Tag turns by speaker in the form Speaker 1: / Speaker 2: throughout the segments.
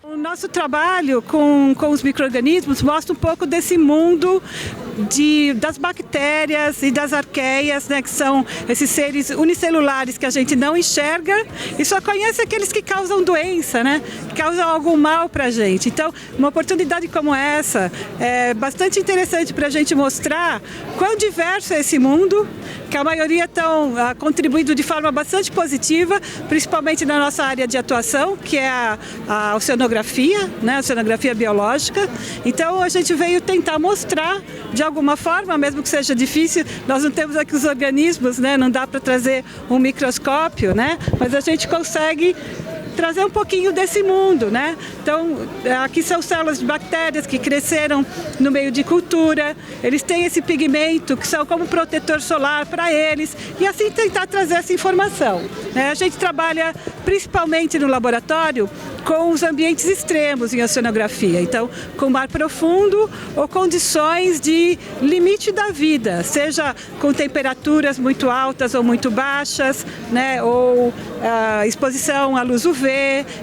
Speaker 1: O nosso trabalho com os micro-organismos mostra um pouco desse mundo das bactérias e das arqueias, né, que são esses seres unicelulares que a gente não enxerga e só conhece aqueles que causam doença, né, que causam algum mal para a gente. Então, uma oportunidade como essa é bastante interessante para a gente mostrar quão diverso é esse mundo, que a maioria estão contribuindo de forma bastante positiva, principalmente na nossa área de atuação, que é a oceanografia, né, a oceanografia biológica. Então, a gente veio tentar mostrar, de alguma forma, mesmo que seja difícil, nós não temos aqui os organismos, né, não dá para trazer um microscópio, né, mas a gente consegue trazer um pouquinho desse mundo, né? Então, aqui são células de bactérias que cresceram no meio de cultura, eles têm esse pigmento que são como protetor solar para eles, e assim tentar trazer essa informação, né? A gente trabalha principalmente no laboratório com os ambientes extremos em oceanografia, então com mar profundo ou condições de limite da vida, seja com temperaturas muito altas ou muito baixas, né, ou exposição à luz UV.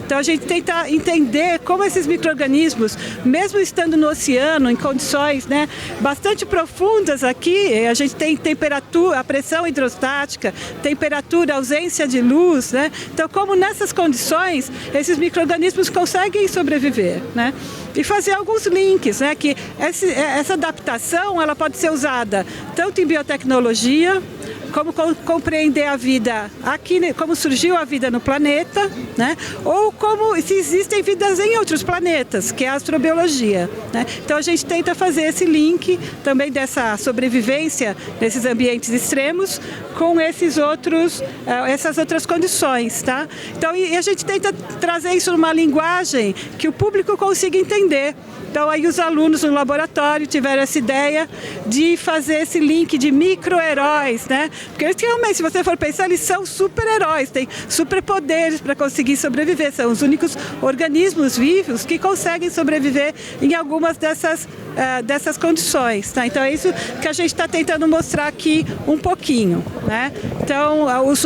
Speaker 1: Então a gente tenta entender como esses micro-organismos, mesmo estando no oceano, em condições, né, bastante profundas aqui, a gente tem temperatura, a pressão hidrostática, temperatura, ausência de luz, né? Então como nessas condições esses micro-organismos conseguem sobreviver, né? E fazer alguns links, né? Que essa adaptação ela pode ser usada tanto em biotecnologia, como compreender a vida aqui, como surgiu a vida no planeta, né? Ou como se existem vidas em outros planetas, que é a astrobiologia, né? Então a gente tenta fazer esse link também dessa sobrevivência nesses ambientes extremos com essas outras condições, tá? Então e a gente tenta trazer isso numa linguagem que o público consiga entender. Então aí os alunos no laboratório tiveram essa ideia de fazer esse link de micro-heróis, né? Porque eles realmente, se você for pensar, eles são super-heróis, têm superpoderes para conseguir sobreviver, são os únicos organismos vivos que conseguem sobreviver em algumas dessas condições, tá? Então é isso que a gente está tentando mostrar aqui um pouquinho, né? Então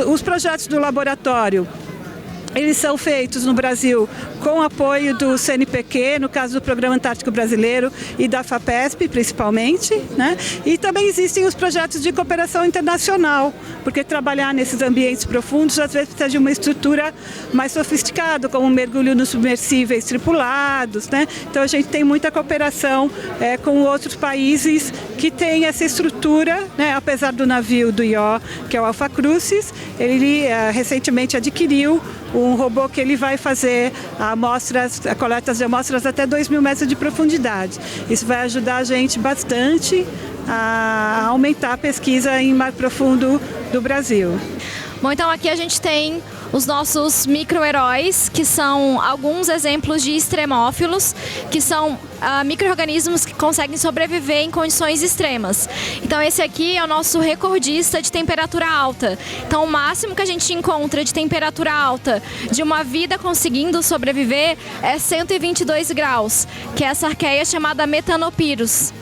Speaker 1: os projetos do laboratório, eles são feitos no Brasil com apoio do CNPq, no caso do Programa Antártico Brasileiro, e da FAPESP, principalmente, né? E também existem os projetos de cooperação internacional, porque trabalhar nesses ambientes profundos às vezes precisa de uma estrutura mais sofisticada, como mergulho nos submersíveis tripulados, né? Então a gente tem muita cooperação com outros países que têm essa estrutura, né? Apesar do navio do IO, que é o Alpha Crucis, ele recentemente adquiriu um robô que ele vai fazer coletas de amostras até 2.000 metros de profundidade. Isso vai ajudar a gente bastante a aumentar a pesquisa em mar profundo do Brasil.
Speaker 2: Bom, então aqui a gente tem os nossos micro-heróis, que são alguns exemplos de extremófilos, que são micro-organismos que conseguem sobreviver em condições extremas. Então esse aqui é o nosso recordista de temperatura alta. Então o máximo que a gente encontra de temperatura alta de uma vida conseguindo sobreviver é 122 graus, que é essa arqueia chamada Methanopyrus.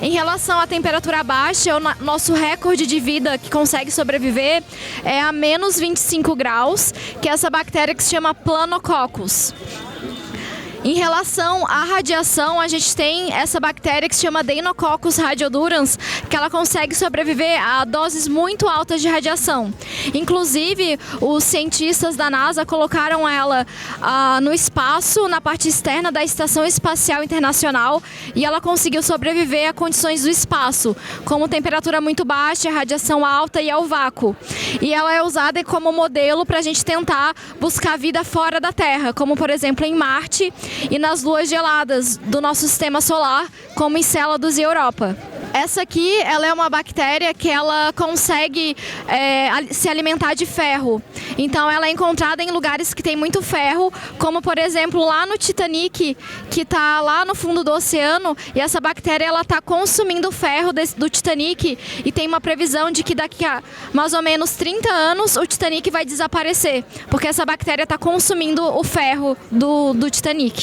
Speaker 2: Em relação à temperatura baixa, o nosso recorde de vida que consegue sobreviver é a menos 25 graus, que é essa bactéria que se chama Planococcus. Em relação à radiação, a gente tem essa bactéria que se chama Deinococcus radiodurans, que ela consegue sobreviver a doses muito altas de radiação. Inclusive, os cientistas da NASA colocaram ela no espaço, na parte externa da Estação Espacial Internacional, e ela conseguiu sobreviver a condições do espaço, como temperatura muito baixa, radiação alta e ao vácuo. E ela é usada como modelo para a gente tentar buscar vida fora da Terra, como por exemplo em Marte e nas luas geladas do nosso sistema solar, como Encélados e Europa. Essa aqui, ela é uma bactéria que ela consegue se alimentar de ferro. Então ela é encontrada em lugares que tem muito ferro, como por exemplo lá no Titanic, que está lá no fundo do oceano, e essa bactéria ela está consumindo o ferro do Titanic, e tem uma previsão de que daqui a mais ou menos 30 anos o Titanic vai desaparecer, porque essa bactéria está consumindo o ferro do Titanic.